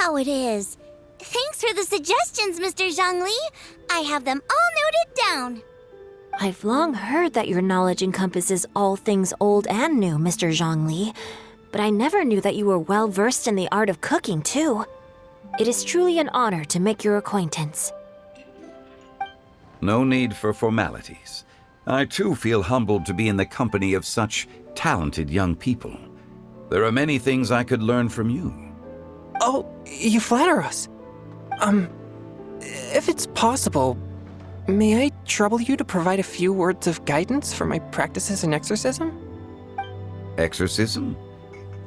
how it is. Thanks for the suggestions, Mr. Zhongli. I have them all noted down. I've long heard that your knowledge encompasses all things old and new, Mr. Zhongli, but I never knew that you were well versed in the art of cooking, too. It is truly an honor to make your acquaintance. No need for formalities. I too feel humbled to be in the company of such talented young people. There are many things I could learn from you. Oh, you flatter us. If it's possible, may I trouble you to provide a few words of guidance for my practices in exorcism? Exorcism?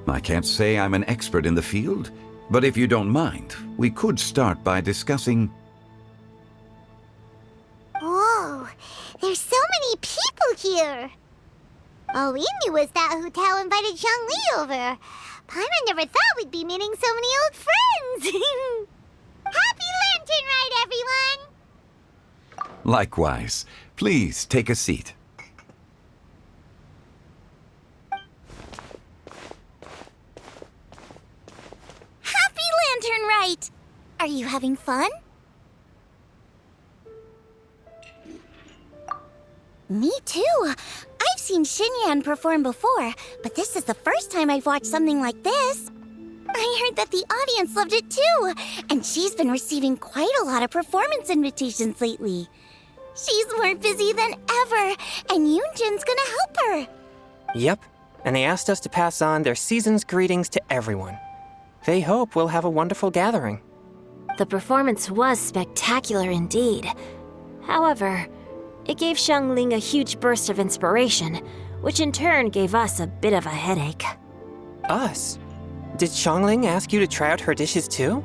I can't say I'm an expert in the field, but if you don't mind, we could start by discussing... Whoa, there's so many people here. All we knew was that Hu Tao invited Zhongli over. Paimon never thought we'd be meeting so many old friends. Happy Lantern Ride, everyone! Likewise. Please take a seat. Happy Lantern Ride! Are you having fun? Me too. I've seen Xinyan perform before, but this is the first time I've watched something like this. I heard that the audience loved it too, and she's been receiving quite a lot of performance invitations lately. She's more busy than ever, and Yoonjin's gonna help her. Yep, and they asked us to pass on their season's greetings to everyone. They hope we'll have a wonderful gathering. The performance was spectacular indeed. However, it gave Xiangling a huge burst of inspiration, which in turn gave us a bit of a headache. Us? Did Xiangling ask you to try out her dishes too?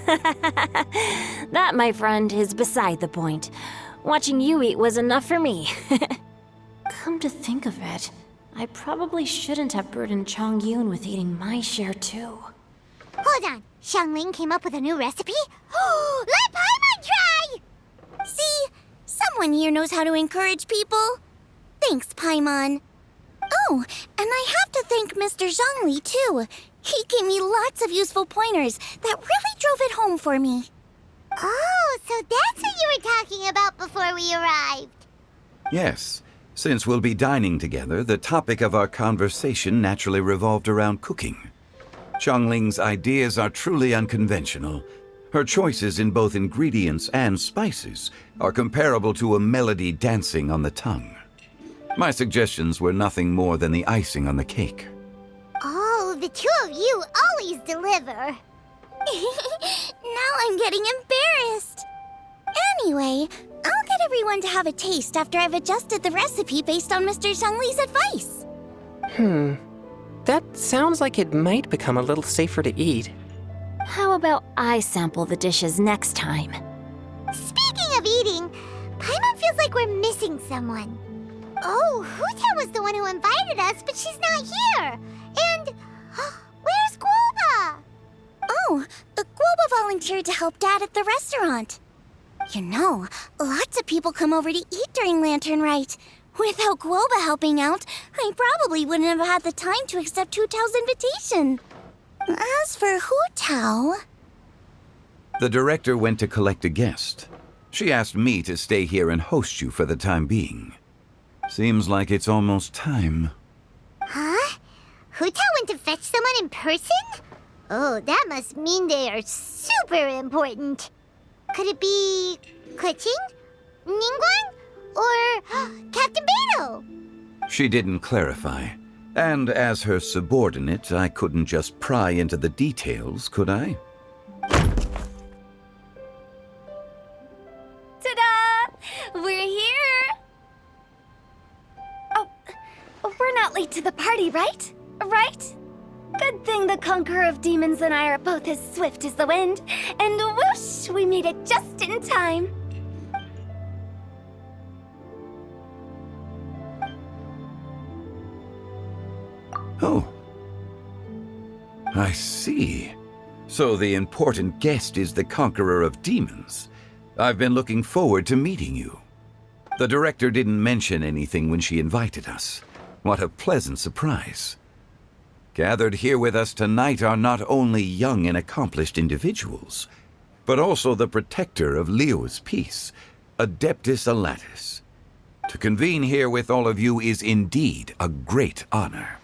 That, my friend, is beside the point. Watching you eat was enough for me. Come to think of it, I probably shouldn't have burdened Chongyun with eating my share too. Hold on, Xiangling came up with a new recipe? Let Paimon try! See? Someone here knows how to encourage people. Thanks, Paimon. Oh, and I have to thank Mr. Zhongli, too. He gave me lots of useful pointers that really drove it home for me. Oh, so that's what you were talking about before we arrived. Yes. Since we'll be dining together, the topic of our conversation naturally revolved around cooking. Xiangling's ideas are truly unconventional. Her choices in both ingredients and spices are comparable to a melody dancing on the tongue. My suggestions were nothing more than the icing on the cake. Oh, the two of you always deliver. Now I'm getting embarrassed. Anyway, I'll get everyone to have a taste after I've adjusted the recipe based on Mr. Zhongli's advice. That sounds like it might become a little safer to eat. How about I sample the dishes next time? Speaking of eating, Paimon feels like we're missing someone. Oh, Huta was the one who invited us, but she's not here. And where's Guoba? Oh, Guoba volunteered to help Dad at the restaurant. You know, lots of people come over to eat during Lantern Rite. Without Guoba helping out, I probably wouldn't have had the time to accept Hu Tao's invitation. As for Hu Tao... The director went to collect a guest. She asked me to stay here and host you for the time being. Seems like it's almost time. Huh? Hu Tao went to fetch someone in person? Oh, that must mean they are super important. Could it be... Keqing? Ningguang? Or Captain Beto? She didn't clarify. And as her subordinate, I couldn't just pry into the details, could I? Ta-da! We're here! Oh, we're not late to the party, right? Right? Good thing the Conqueror of Demons and I are both as swift as the wind. And whoosh, we made it just in time. Oh. I see. So the important guest is the Conqueror of Demons. I've been looking forward to meeting you. The director didn't mention anything when she invited us. What a pleasant surprise. Gathered here with us tonight are not only young and accomplished individuals, but also the protector of Leo's peace, Adeptus Alatus. To convene here with all of you is indeed a great honor.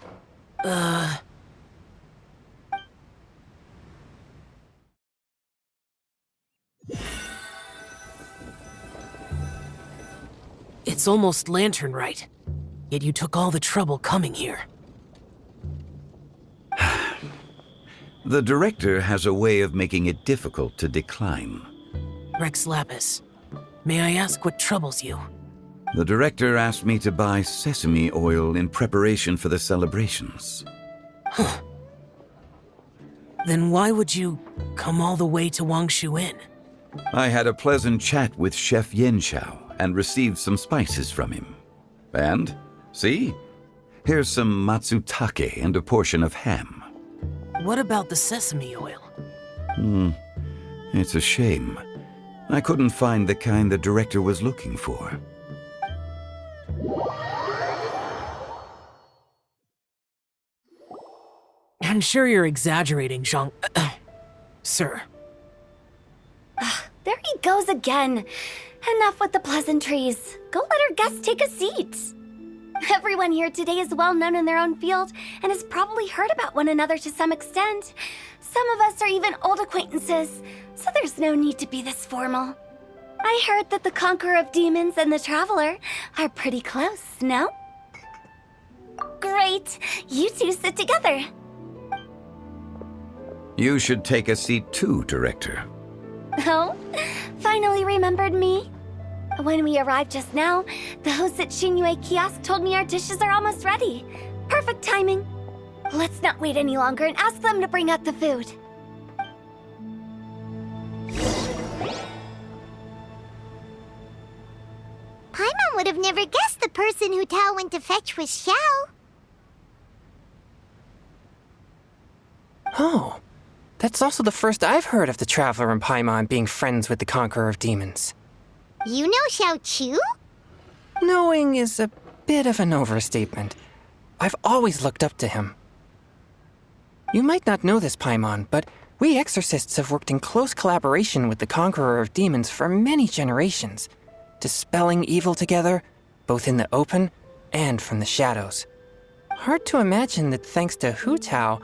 It's almost lantern right. Yet you took all the trouble coming here. The director has a way of making it difficult to decline. Rex Lapis, may I ask what troubles you? The director asked me to buy sesame oil in preparation for the celebrations. Then why would you come all the way to Wangshu Inn? I had a pleasant chat with Chef Yenshao and received some spices from him. And, see? Here's some matsutake and a portion of ham. What about the sesame oil? It's a shame. I couldn't find the kind the director was looking for. I'm sure you're exaggerating, Zhang... Sir. There he goes again. Enough with the pleasantries. Go let our guests take a seat. Everyone here today is well known in their own field and has probably heard about one another to some extent. Some of us are even old acquaintances, so there's no need to be this formal. I heard that the Conqueror of Demons and the Traveler are pretty close, no? Great. You two sit together. You should take a seat too, Director. Oh, finally remembered me? When we arrived just now, the host at Xinyue Kiosk told me our dishes are almost ready. Perfect timing. Let's not wait any longer and ask them to bring out the food. Paimon would have never guessed the person who Tao went to fetch was Xiao. Oh, that's also the first I've heard of the Traveler and Paimon being friends with the Conqueror of Demons. You know Xiao Chu? Knowing is a bit of an overstatement. I've always looked up to him. You might not know this, Paimon, but we exorcists have worked in close collaboration with the Conqueror of Demons for many generations, dispelling evil together, both in the open and from the shadows. Hard to imagine that thanks to Hu Tao,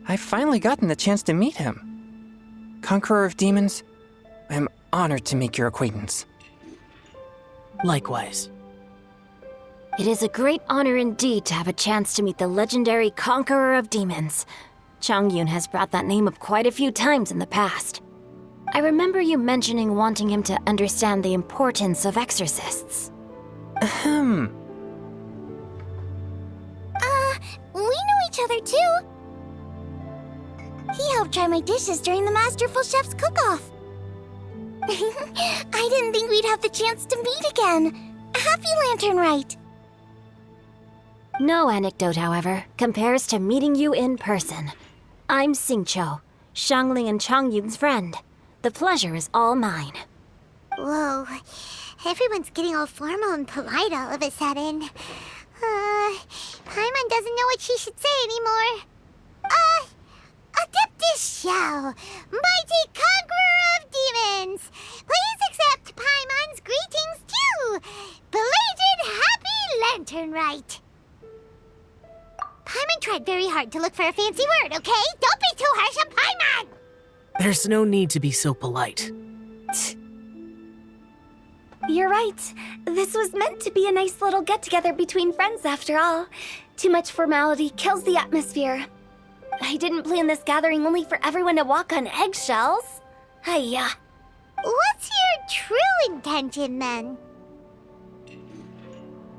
I've finally gotten the chance to meet him. Conqueror of Demons, I'm honored to make your acquaintance. Likewise. It is a great honor indeed to have a chance to meet the legendary Conqueror of Demons. Changyun has brought that name up quite a few times in the past. I remember you mentioning wanting him to understand the importance of exorcists. We know each other too. He helped try my dishes during the Masterful Chef's cook-off. I didn't think we'd have the chance to meet again. Happy Lantern Rite. No anecdote, however, compares to meeting you in person. I'm Xingqiu, Xiangling and Changyun's friend. The pleasure is all mine. Whoa, everyone's getting all formal and polite all of a sudden. Paimon doesn't know what she should say anymore. Adeptus Xiao, mighty conqueror of demons, please accept Paimon's greetings too. Belated Happy Lantern Rite. Paimon tried very hard to look for a fancy word, okay? Don't be too harsh on Paimon! There's no need to be so polite. You're right. This was meant to be a nice little get-together between friends after all. Too much formality kills the atmosphere. I didn't plan this gathering only for everyone to walk on eggshells. Hiya. What's your true intention, then?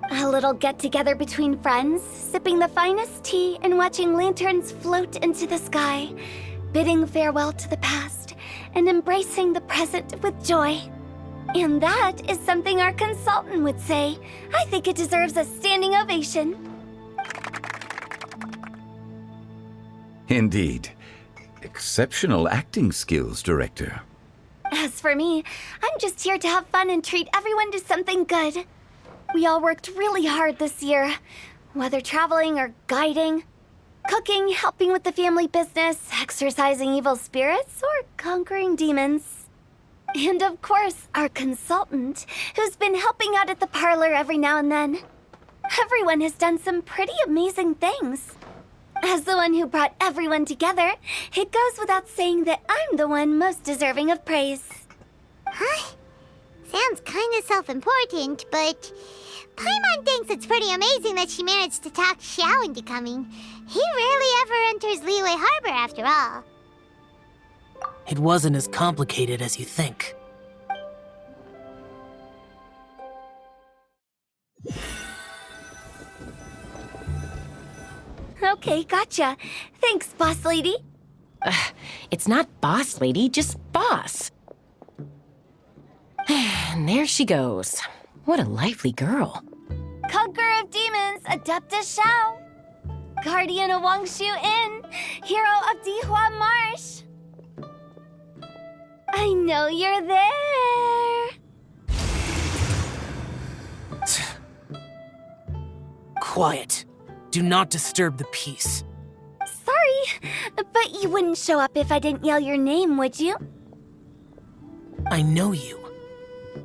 A little get-together between friends, sipping the finest tea and watching lanterns float into the sky, bidding farewell to the past and embracing the present with joy. And that is something our consultant would say. I think it deserves a standing ovation. Indeed. Exceptional acting skills, Director. As for me, I'm just here to have fun and treat everyone to something good. We all worked really hard this year, whether traveling or guiding. Cooking, helping with the family business, exorcising evil spirits, or conquering demons. And of course, our consultant, who's been helping out at the parlor every now and then. Everyone has done some pretty amazing things. As the one who brought everyone together, it goes without saying that I'm the one most deserving of praise. Huh? Sounds kinda self-important, but Paimon thinks it's pretty amazing that she managed to talk Xiao into coming. He rarely ever enters Liyue Harbor after all. It wasn't as complicated as you think. Okay, gotcha. Thanks, boss lady. It's not boss lady, just boss. And there she goes. What a lively girl. Conqueror of demons, Adeptus Xiao. Guardian of Wangshu Inn, hero of Dihua Marsh. I know you're there. Quiet. Do not disturb the peace. Sorry, but you wouldn't show up if I didn't yell your name, would you? I know you.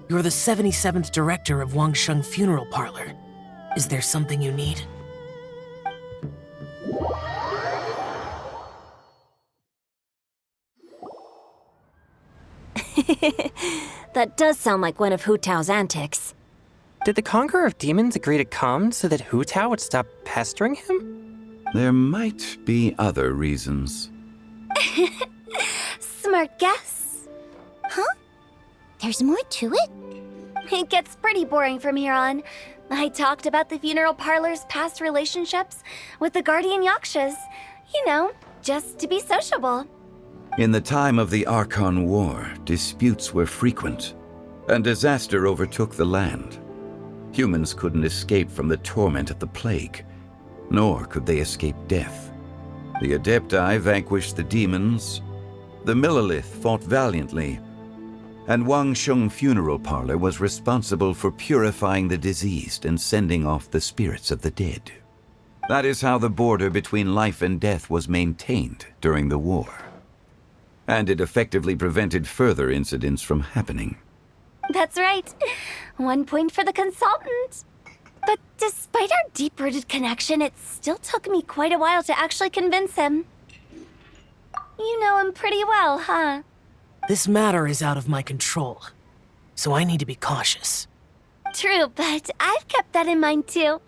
You're the 77th director of Wangsheng Funeral Parlor. Is there something you need? That does sound like one of Hu Tao's antics. Did the Conqueror of Demons agree to come so that Hu Tao would stop pestering him? There might be other reasons. Smart guess. Huh? There's more to it? It gets pretty boring from here on. I talked about the funeral parlor's past relationships with the guardian yakshas. You know, just to be sociable. In the time of the Archon War, disputes were frequent, and disaster overtook the land. Humans couldn't escape from the torment of the plague, nor could they escape death. The Adepti vanquished the demons, the Millelith fought valiantly, and Wangsheng Funeral Parlor was responsible for purifying the diseased and sending off the spirits of the dead. That is how the border between life and death was maintained during the war. And it effectively prevented further incidents from happening. That's right. 1 point for the consultant. But despite our deep-rooted connection, it still took me quite a while to actually convince him. You know him pretty well, huh? This matter is out of my control, so I need to be cautious. True, but I've kept that in mind too.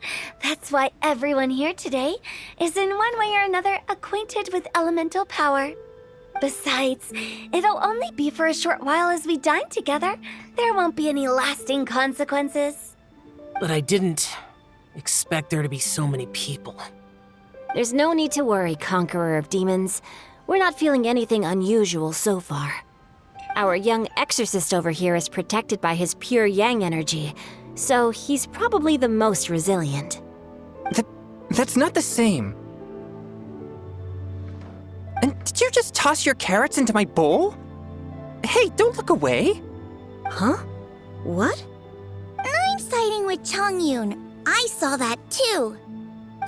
That's why everyone here today is in one way or another acquainted with elemental power. Besides, it'll only be for a short while as we dine together. There won't be any lasting consequences. But I didn't expect there to be so many people. There's no need to worry, Conqueror of Demons. We're not feeling anything unusual so far. Our young exorcist over here is protected by his pure yang energy, so he's probably the most resilient. That's not the same. And did you just toss your carrots into my bowl? Hey, don't look away. Huh? What? I'm siding with Chongyun. I saw that too.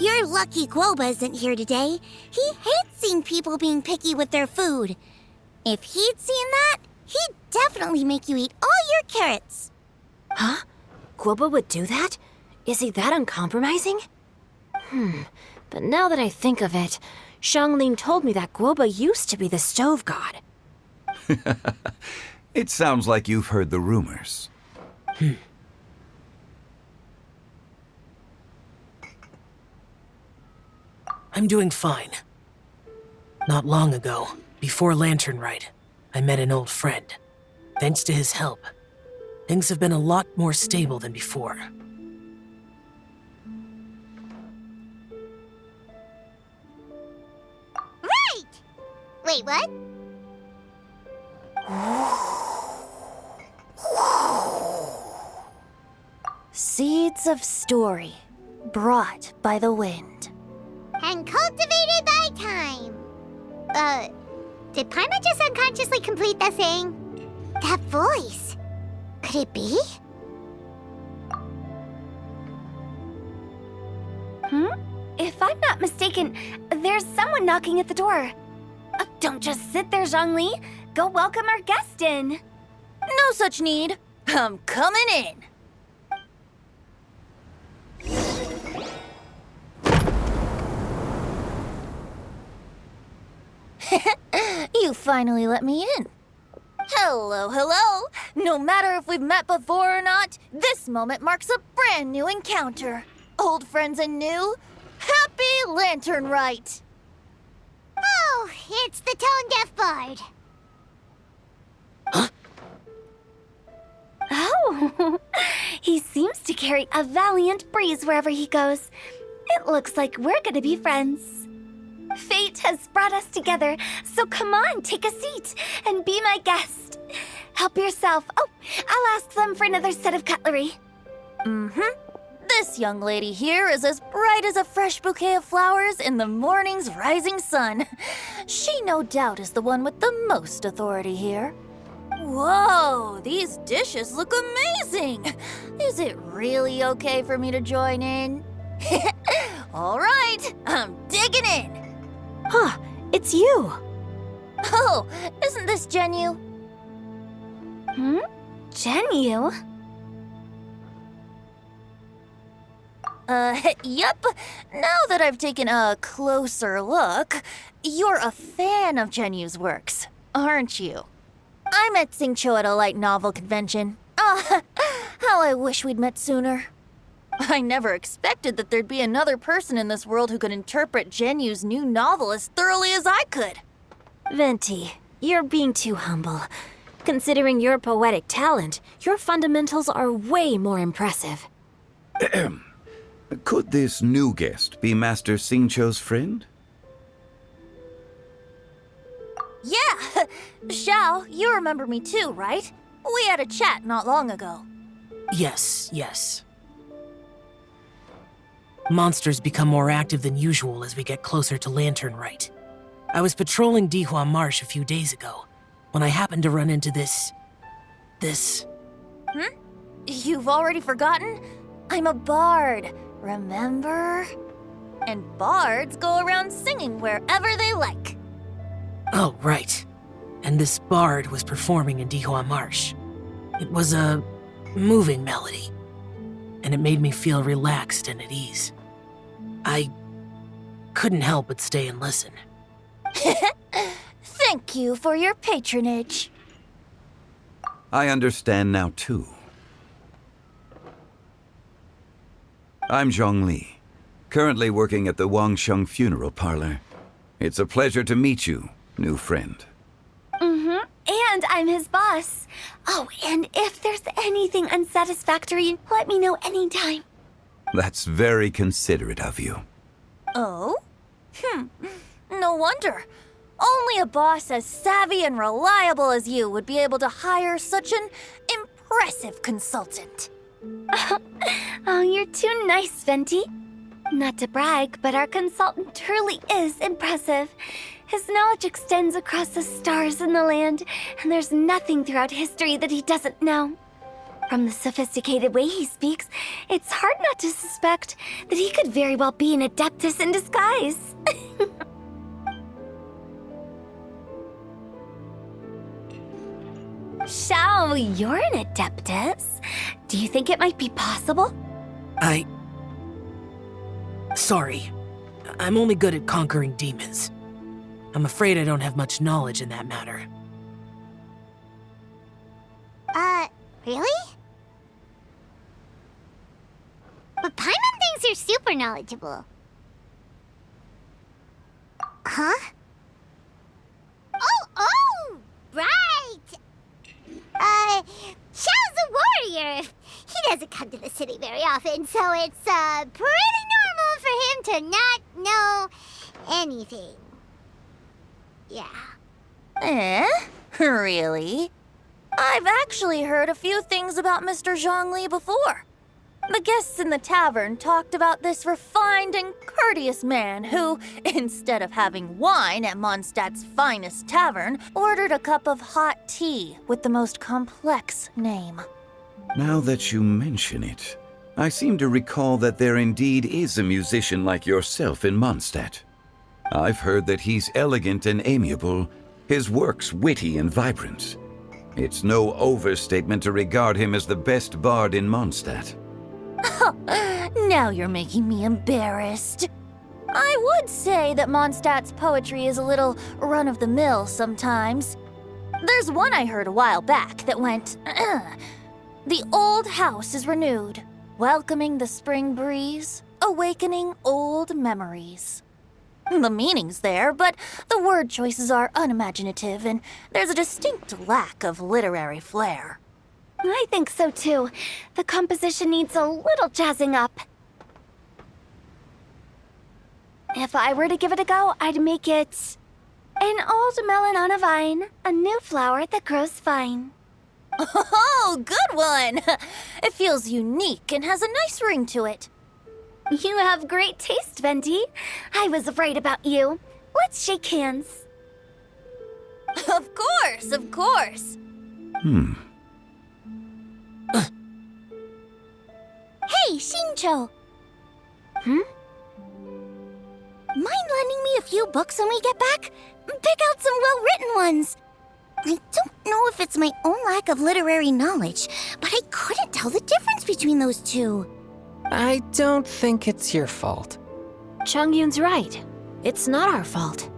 You're lucky Guoba isn't here today. He hates seeing people being picky with their food. If he'd seen that, he'd definitely make you eat all your carrots. Huh? Guoba would do that? Is he that uncompromising? But now that I think of it, Xiangling told me that Guoba used to be the stove god. It sounds like you've heard the rumors. I'm doing fine. Not long ago, before Lantern Rite, I met an old friend. Thanks to his help, things have been a lot more stable than before. Right! Wait, what? Seeds of story, brought by the wind. And cultivated by time. Did Paimon just unconsciously complete the saying? That voice. Could it be? If I'm not mistaken, there's someone knocking at the door. Don't just sit there, Zhongli. Go welcome our guest in. No such need. I'm coming in. You finally let me in. Hello, hello. No matter if we've met before or not, this moment marks a brand new encounter. Old friends and new. Happy Lantern Rite. Oh, it's the tone-deaf bard. Oh, he seems to carry a valiant breeze wherever he goes. It looks like we're gonna be friends. Fate has brought us together, so come on, take a seat and be my guest. Help yourself. Oh, I'll ask them for another set of cutlery. This young lady here is as bright as a fresh bouquet of flowers in the morning's rising sun. She no doubt is the one with the most authority here. Whoa, these dishes look amazing! Is it really okay for me to join in? All right, I'm digging in. Huh, it's you. Oh, isn't this Genu? Genu? Yep. Now that I've taken a closer look, you're a fan of Genu's works, aren't you? I met Xingqiu at a light novel convention. Ah, how I wish we'd met sooner. I never expected that there'd be another person in this world who could interpret Genu's new novel as thoroughly as I could. Venti, you're being too humble. Considering your poetic talent, your fundamentals are way more impressive. Could this new guest be Master Xingqiu's friend? Yeah! Xiao, you remember me too, right? We had a chat not long ago. Yes. Monsters become more active than usual as we get closer to Lantern Rite. I was patrolling Dihua Marsh a few days ago when I happened to run into this. You've already forgotten? I'm a bard, remember? And bards go around singing wherever they like. Oh, right. And this bard was performing in Dihua Marsh. It was a moving melody, and it made me feel relaxed and at ease. I couldn't help but stay and listen. Thank you for your patronage. I understand now, too. I'm Zhongli, currently working at the Wangsheng Funeral Parlor. It's a pleasure to meet you, new friend. And I'm his boss. Oh, and if there's anything unsatisfactory, let me know anytime. That's very considerate of you. Oh? No wonder. Only a boss as savvy and reliable as you would be able to hire such an impressive consultant. Oh, you're too nice, Venti. Not to brag, but our consultant truly is impressive. His knowledge extends across the stars and the land, and there's nothing throughout history that he doesn't know. From the sophisticated way he speaks, it's hard not to suspect that he could very well be an adeptus in disguise. Xiao, you're an adeptus. Do you think it might be possible? Sorry. I'm only good at conquering demons. I'm afraid I don't have much knowledge in that matter. Really? But Paimon thinks you're super knowledgeable. Huh? Oh, right! Xiao's a warrior. He doesn't come to the city very often, so it's, pretty normal for him to not know anything. Yeah. Really? I've actually heard a few things about Mr. Zhongli before. The guests in the tavern talked about this refined and courteous man who, instead of having wine at Mondstadt's finest tavern, ordered a cup of hot tea with the most complex name. Now that you mention it, I seem to recall that there indeed is a musician like yourself in Mondstadt. I've heard that he's elegant and amiable, his works witty and vibrant. It's no overstatement to regard him as the best bard in Mondstadt. Now you're making me embarrassed. I would say that Mondstadt's poetry is a little run-of-the-mill sometimes. There's one I heard a while back that went, "The old house is renewed, welcoming the spring breeze, awakening old memories." The meaning's there, but the word choices are unimaginative, and there's a distinct lack of literary flair. I think so too. The composition needs a little jazzing up. If I were to give it a go, I'd make it an old melon on a vine, a new flower that grows fine. Oh, good one! It feels unique and has a nice ring to it. You have great taste, Venti. I was right about you. Let's shake hands. Of course, of course. Hey, Shincho! Mind lending me a few books when we get back? Pick out some well-written ones. I don't know if it's my own lack of literary knowledge, but I couldn't tell the difference between those two. I don't think it's your fault. Chongyun's right. It's not our fault.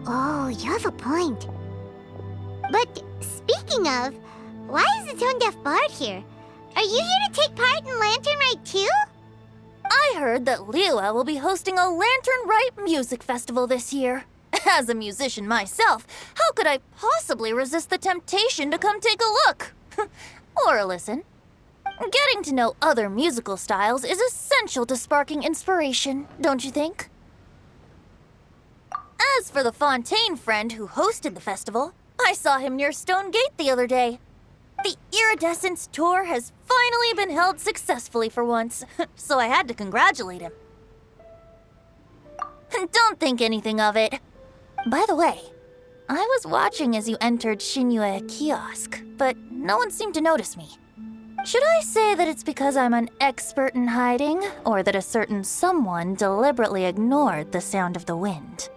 Oh, you have a point. But speaking of, why is the Tone Deaf Bard here? Are you here to take part in Lantern Rite too? I heard that Liua will be hosting a Lantern Rite music festival this year. As a musician myself, how could I possibly resist the temptation to come take a look? Or listen. Getting to know other musical styles is essential to sparking inspiration, don't you think? As for the Fontaine friend who hosted the festival, I saw him near Stone Gate the other day. The Iridescence tour has finally been held successfully for once, so I had to congratulate him. Don't think anything of it. By the way, I was watching as you entered Shinyue Kiosk, but no one seemed to notice me. Should I say that it's because I'm an expert in hiding, or that a certain someone deliberately ignored the sound of the wind?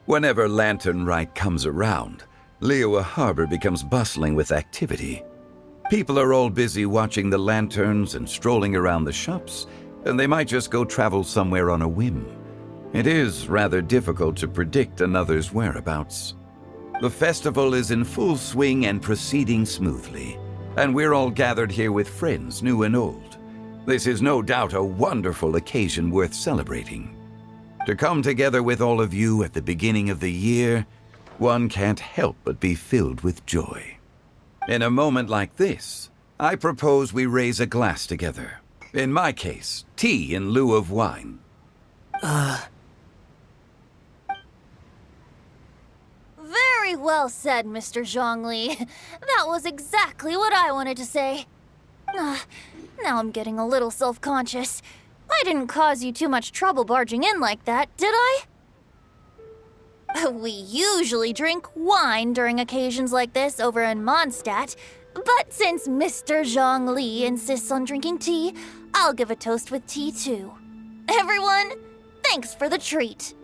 Whenever Lantern Rite comes around, Liua Harbor becomes bustling with activity. People are all busy watching the lanterns and strolling around the shops, and they might just go travel somewhere on a whim. It is rather difficult to predict another's whereabouts. The festival is in full swing and proceeding smoothly, and we're all gathered here with friends, new and old. This is no doubt a wonderful occasion worth celebrating. To come together with all of you at the beginning of the year, one can't help but be filled with joy. In a moment like this, I propose we raise a glass together. In my case, tea in lieu of wine. Very well said, Mr. Zhongli. That was exactly what I wanted to say. Now I'm getting a little self-conscious. I didn't cause you too much trouble barging in like that, did I? We usually drink wine during occasions like this over in Mondstadt, but since Mr. Zhongli insists on drinking tea, I'll give a toast with tea too. Everyone, thanks for the treat.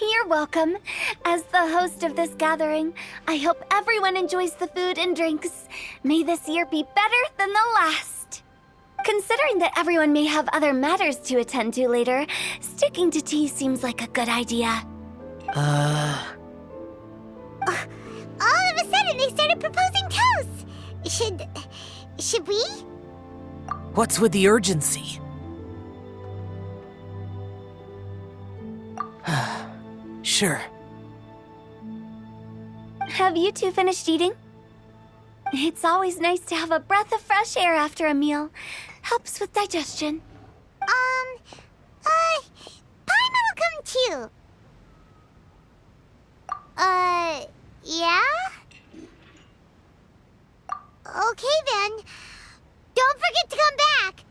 You're welcome. As the host of this gathering, I hope everyone enjoys the food and drinks. May this year be better than the last. Considering that everyone may have other matters to attend to later, sticking to tea seems like a good idea. All of a sudden, they started proposing toasts. Should we? What's with the urgency? Sure. Have you two finished eating? It's always nice to have a breath of fresh air after a meal. Helps with digestion. Paimon will come too. Yeah? Okay then. Don't forget to come back.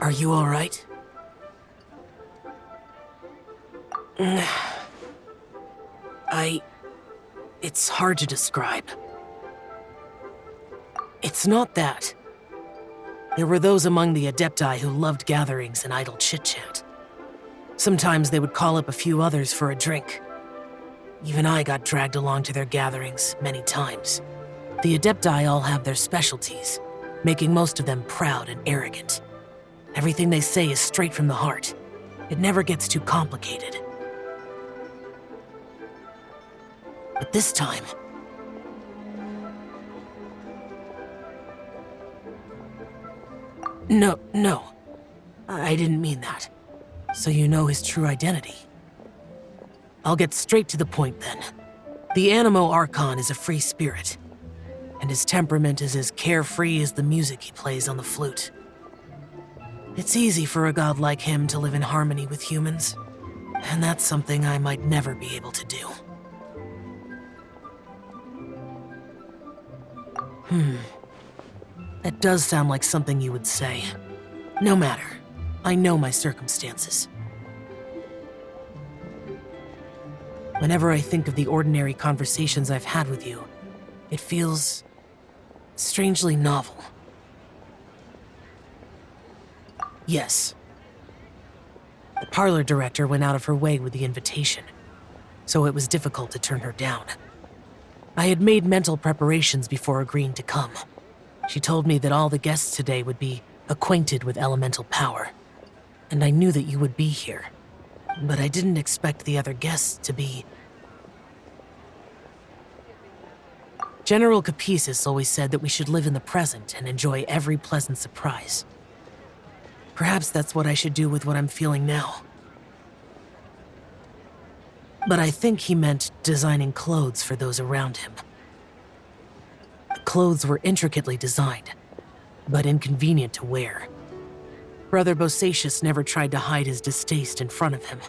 Are you alright? It's hard to describe. It's not that. There were those among the Adepti who loved gatherings and idle chit-chat. Sometimes they would call up a few others for a drink. Even I got dragged along to their gatherings many times. The Adepti all have their specialties, making most of them proud and arrogant. Everything they say is straight from the heart. It never gets too complicated. But this time... No. I didn't mean that. So you know his true identity. I'll get straight to the point then. The Animo Archon is a free spirit, and his temperament is as carefree as the music he plays on the flute. It's easy for a god like him to live in harmony with humans, and that's something I might never be able to do. That does sound like something you would say. No matter. I know my circumstances. Whenever I think of the ordinary conversations I've had with you, it feels strangely novel. Yes. The parlor director went out of her way with the invitation, so it was difficult to turn her down. I had made mental preparations before agreeing to come. She told me that all the guests today would be acquainted with elemental power, and I knew that you would be here. But I didn't expect the other guests to be... General Capisis always said that we should live in the present and enjoy every pleasant surprise. Perhaps that's what I should do with what I'm feeling now. But I think he meant designing clothes for those around him. The clothes were intricately designed, but inconvenient to wear. Brother Bosacius never tried to hide his distaste in front of him.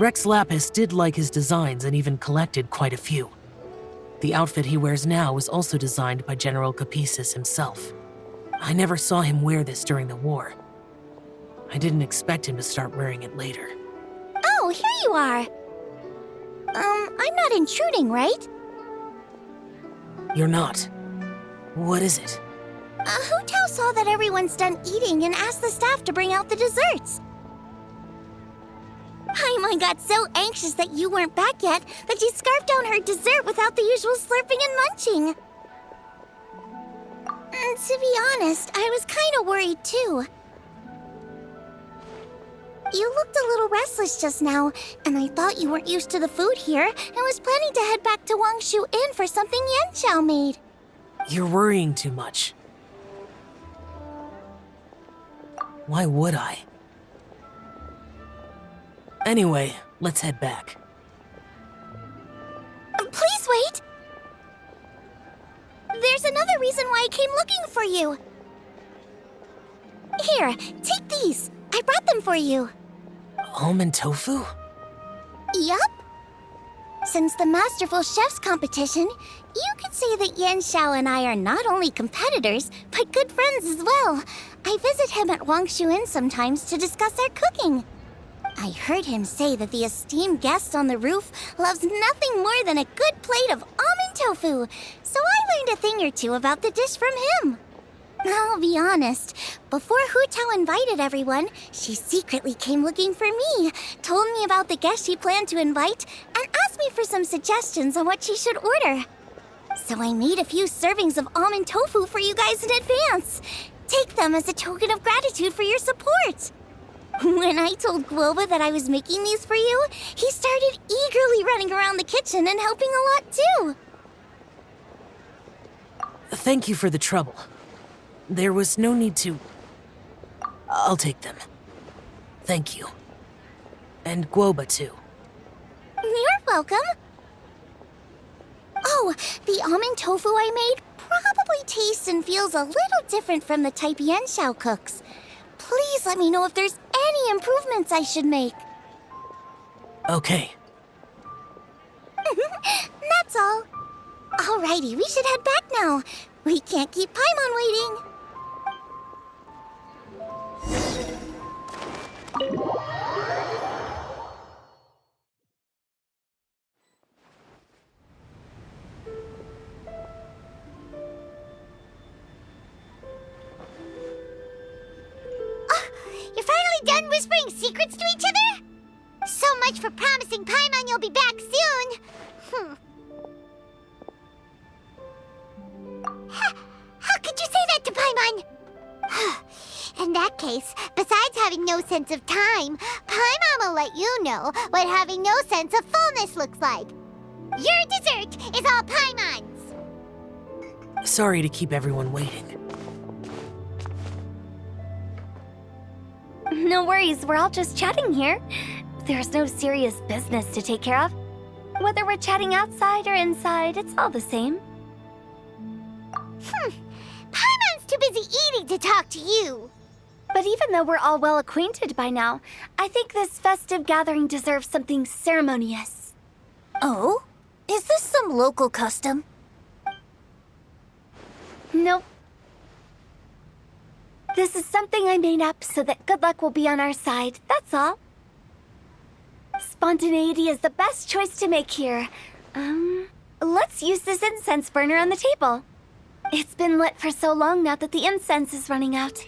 Rex Lapis did like his designs and even collected quite a few. The outfit he wears now was also designed by General Capisis himself. I never saw him wear this during the war. I didn't expect him to start wearing it later. Oh, here you are. I'm not intruding, right? You're not. What is it? Hu Tao saw that everyone's done eating and asked the staff to bring out the desserts. Paimon got so anxious that you weren't back yet that she scarfed down her dessert without the usual slurping and munching. To be honest, I was kind of worried too. You looked a little restless just now, and I thought you weren't used to the food here and was planning to head back to Wangshu Inn for something Yanxiao made. You're worrying too much. Why would I? Anyway, let's head back. Please wait! There's another reason why I came looking for you. Here, take these. I brought them for you. Almond tofu? Yup. Since the Masterful Chef's competition, you could say that Yanxiao and I are not only competitors, but good friends as well. I visit him at Wangshu Inn sometimes to discuss our cooking. I heard him say that the esteemed guest on the roof loves nothing more than a good plate of almond tofu, so I learned a thing or two about the dish from him. I'll be honest, before Hu Tao invited everyone, she secretly came looking for me, told me about the guests she planned to invite, and asked me for some suggestions on what she should order. So I made a few servings of almond tofu for you guys in advance. Take them as a token of gratitude for your support. When I told Guoba that I was making these for you, he started eagerly running around the kitchen and helping a lot too. Thank you for the trouble. There was no need to... I'll take them. Thank you. And Guoba too. You're welcome. Oh, the almond tofu I made probably tastes and feels a little different from the type Yanxiao cooks. Please let me know if there's any improvements I should make. Okay. That's all. Alrighty, we should head back now. We can't keep Paimon waiting. sense of time, Paimon will let you know what having no sense of fullness looks like. Your dessert is all Paimon's! Sorry to keep everyone waiting. No worries, we're all just chatting here. There's no serious business to take care of. Whether we're chatting outside or inside, it's all the same. Paimon's too busy eating to talk to you. But even though we're all well acquainted by now, I think this festive gathering deserves something ceremonious. Oh? Is this some local custom? Nope. This is something I made up so that good luck will be on our side, that's all. Spontaneity is the best choice to make here. Let's use this incense burner on the table. It's been lit for so long now that the incense is running out.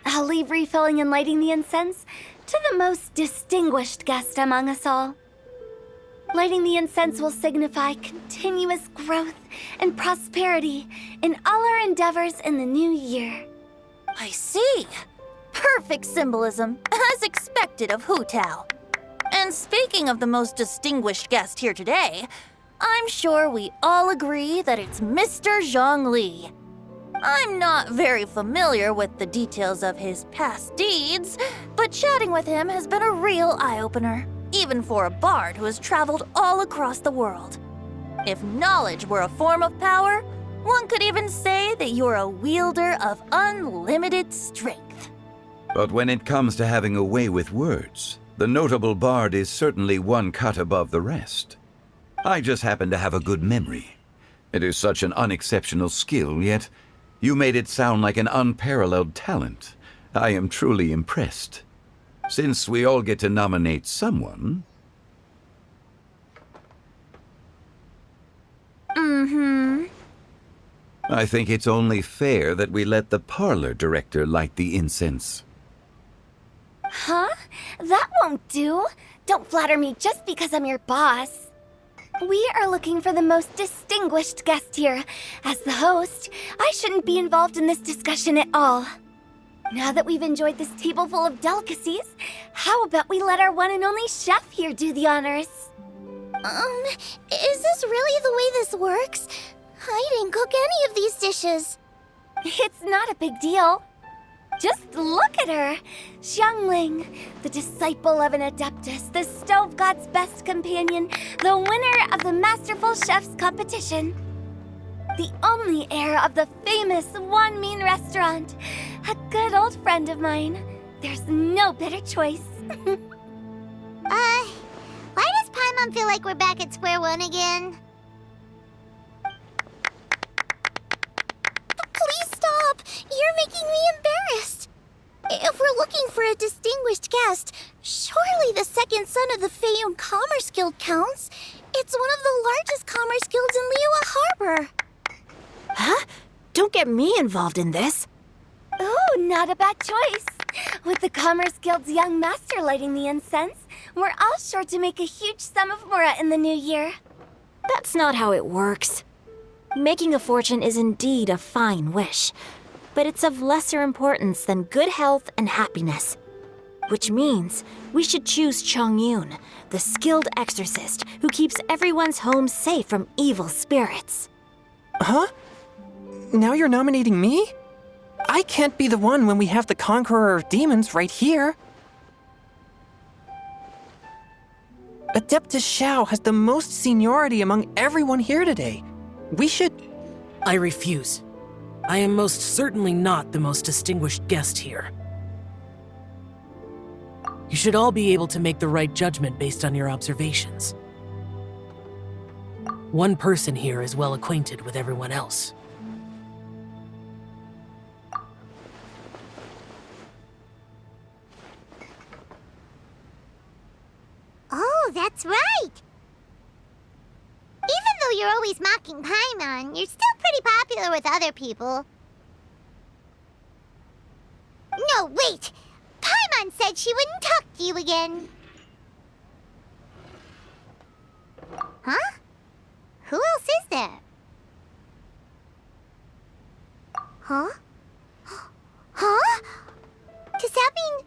I'll leave refilling and lighting the incense to the most distinguished guest among us all. Lighting the incense will signify continuous growth and prosperity in all our endeavors in the new year. I see. Perfect symbolism, as expected of Hu Tao. And speaking of the most distinguished guest here today, I'm sure we all agree that it's Mr. Zhongli. I'm not very familiar with the details of his past deeds, but chatting with him has been a real eye-opener, even for a bard who has traveled all across the world. If knowledge were a form of power, one could even say that you're a wielder of unlimited strength. But when it comes to having a way with words, the notable bard is certainly one cut above the rest. I just happen to have a good memory. It is such an unexceptional skill, yet you made it sound like an unparalleled talent. I am truly impressed. Since we all get to nominate someone... I think it's only fair that we let the parlor director light the incense. Huh? That won't do. Don't flatter me just because I'm your boss. We are looking for the most distinguished guest here. As the host, I shouldn't be involved in this discussion at all. Now that we've enjoyed this table full of delicacies, how about we let our one and only chef here do the honors? Is this really the way this works? I didn't cook any of these dishes. It's not a big deal. Just look at her! Xiangling, the disciple of an adeptus, the stove god's best companion, the winner of the Masterful Chef's competition. The only heir of the famous Wanmin restaurant. A good old friend of mine. There's no better choice. Why does Paimon feel like we're back at square one again? Please stop! You're making me embarrassed. If we're looking for a distinguished guest, surely the second son of the Feiyun Commerce Guild counts. It's one of the largest commerce guilds in Liyue Harbor. Huh? Don't get me involved in this. Oh, not a bad choice. With the Commerce Guild's young master lighting the incense, we're all sure to make a huge sum of mora in the new year. That's not how it works. Making a fortune is indeed a fine wish, but it's of lesser importance than good health and happiness. Which means we should choose Chongyun, the skilled exorcist who keeps everyone's home safe from evil spirits. Huh? Now you're nominating me? I can't be the one when we have the Conqueror of Demons right here. Adeptus Xiao has the most seniority among everyone here today. We should... I refuse. I am most certainly not the most distinguished guest here. You should all be able to make the right judgment based on your observations. One person here is well acquainted with everyone else. Oh, that's right! Even though you're always mocking Paimon, you're still pretty popular with other people. No, wait! Paimon said she wouldn't talk to you again. Huh? Who else is there? Huh? Huh? Does that mean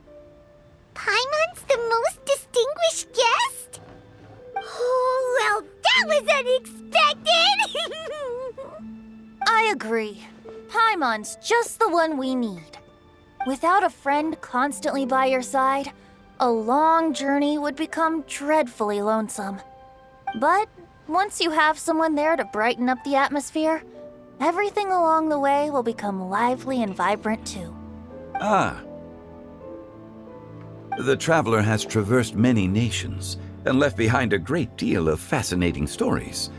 agree. Paimon's just the one we need. Without a friend constantly by your side, a long journey would become dreadfully lonesome. But once you have someone there to brighten up the atmosphere, everything along the way will become lively and vibrant too. Ah. The traveler has traversed many nations and left behind a great deal of fascinating stories.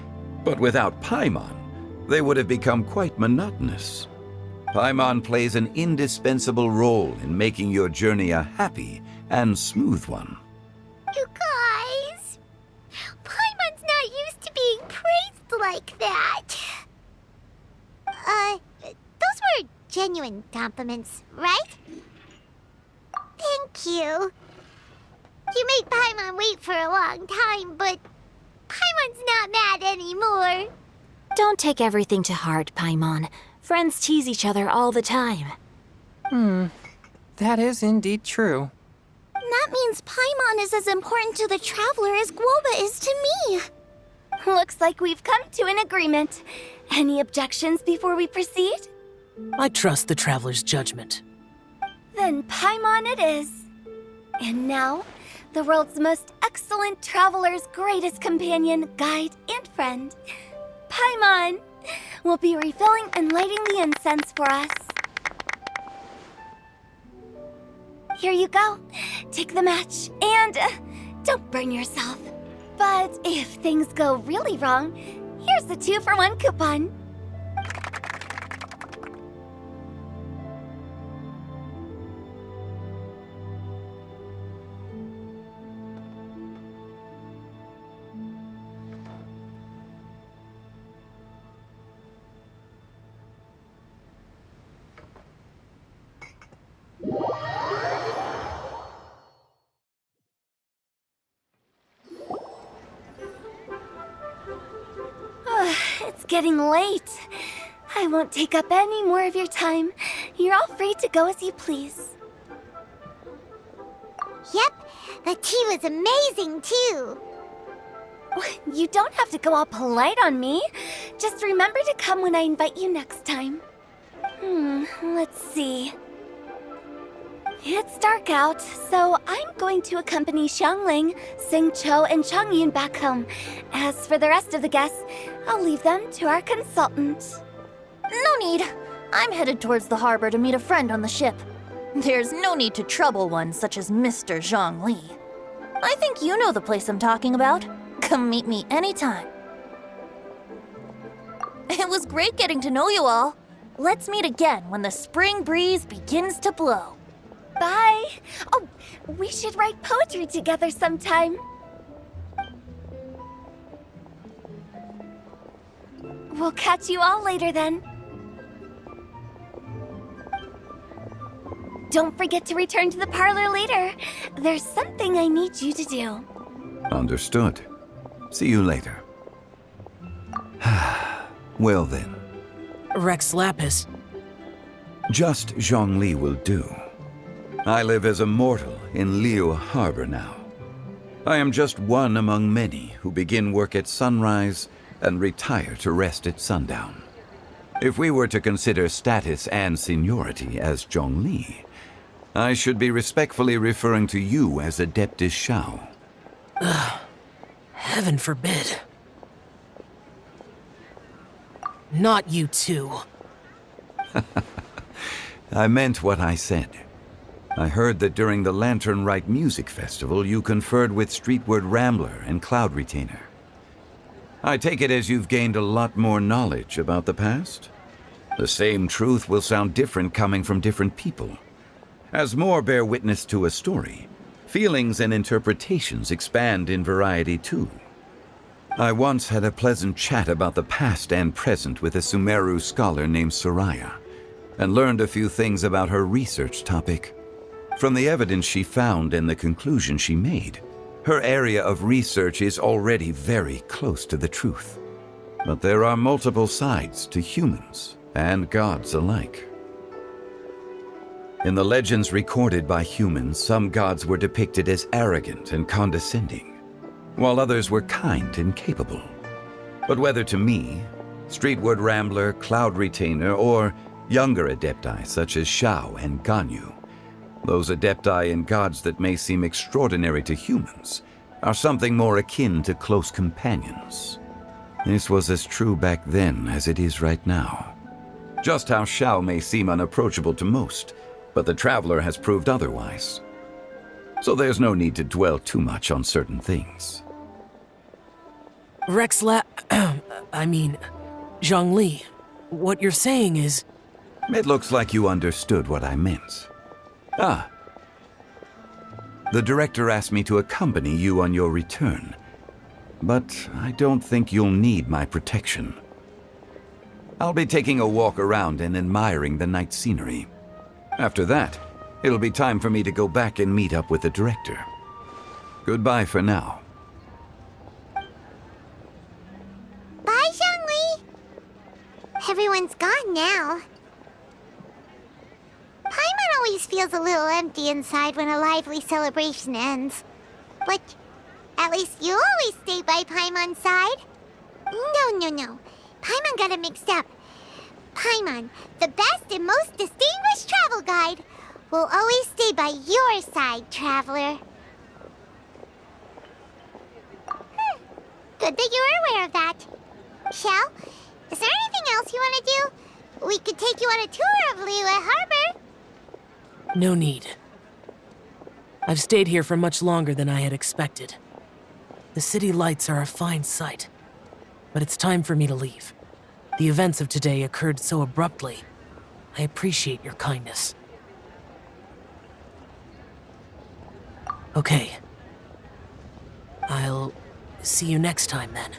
But without Paimon, they would have become quite monotonous. Paimon plays an indispensable role in making your journey a happy and smooth one. You guys, Paimon's not used to being praised like that. Those were genuine compliments, right? Thank you. You made Paimon wait for a long time, but Paimon's not mad anymore. Don't take everything to heart, Paimon. Friends tease each other all the time. That is indeed true. That means Paimon is as important to the traveler as Guoba is to me. Looks like we've come to an agreement. Any objections before we proceed? I trust the traveler's judgment. Then Paimon it is. And now, the world's most excellent traveler's greatest companion, guide, and friend, Paimon, will be refilling and lighting the incense for us. Here you go. Take the match, and don't burn yourself. But if things go really wrong, here's the 2-for-1 coupon. It's getting late. I won't take up any more of your time. You're all free to go as you please. Yep, the tea was amazing too. You don't have to go all polite on me. Just remember to come when I invite you next time. Let's see. It's dark out, so I'm going to accompany Xiangling, Xingqiu, and Changyun back home. As for the rest of the guests, I'll leave them to our consultant. No need. I'm headed towards the harbor to meet a friend on the ship. There's no need to trouble one such as Mr. Zhongli. I think you know the place I'm talking about. Come meet me anytime. It was great getting to know you all. Let's meet again when the spring breeze begins to blow. Bye. Oh, we should write poetry together sometime. We'll catch you all later then. Don't forget to return to the parlor later. There's something I need you to do. Understood. See you later. Well then. Rex Lapis. Just Zhongli will do. I live as a mortal in Liu Harbor now. I am just one among many who begin work at sunrise and retire to rest at sundown. If we were to consider status and seniority as Zhongli, I should be respectfully referring to you as Adeptus Shao. Heaven forbid. Not you too. I meant what I said. I heard that during the Lantern Rite Music Festival, you conferred with Streetward Rambler and Cloud Retainer. I take it as you've gained a lot more knowledge about the past? The same truth will sound different coming from different people. As more bear witness to a story, feelings and interpretations expand in variety too. I once had a pleasant chat about the past and present with a Sumeru scholar named Soraya, and learned a few things about her research topic. From the evidence she found and the conclusion she made, her area of research is already very close to the truth. But there are multiple sides to humans and gods alike. In the legends recorded by humans, some gods were depicted as arrogant and condescending, while others were kind and capable. But whether to me, Streetward Rambler, Cloud Retainer, or younger Adepti such as Shao and Ganyu. Those Adepti and gods that may seem extraordinary to humans are something more akin to close companions. This was as true back then as it is right now. Just how Shao may seem unapproachable to most, but the Traveler has proved otherwise. So there's no need to dwell too much on certain things. Zhongli, what you're saying is... It looks like you understood what I meant. Ah. The director asked me to accompany you on your return, but I don't think you'll need my protection. I'll be taking a walk around and admiring the night scenery. After that, it'll be time for me to go back and meet up with the director. Goodbye for now. Bye, Zhongli! Everyone's gone now. Paimon always feels a little empty inside when a lively celebration ends. But at least you always stay by Paimon's side. No. Paimon got it mixed up. Paimon, the best and most distinguished travel guide, will always stay by your side, traveler. Good that you were aware of that. Shell, is there anything else you want to do? We could take you on a tour of Liyue Harbor. No need. I've stayed here for much longer than I had expected. The city lights are a fine sight, but it's time for me to leave. The events of today occurred so abruptly. I appreciate your kindness. Okay. I'll see you next time then.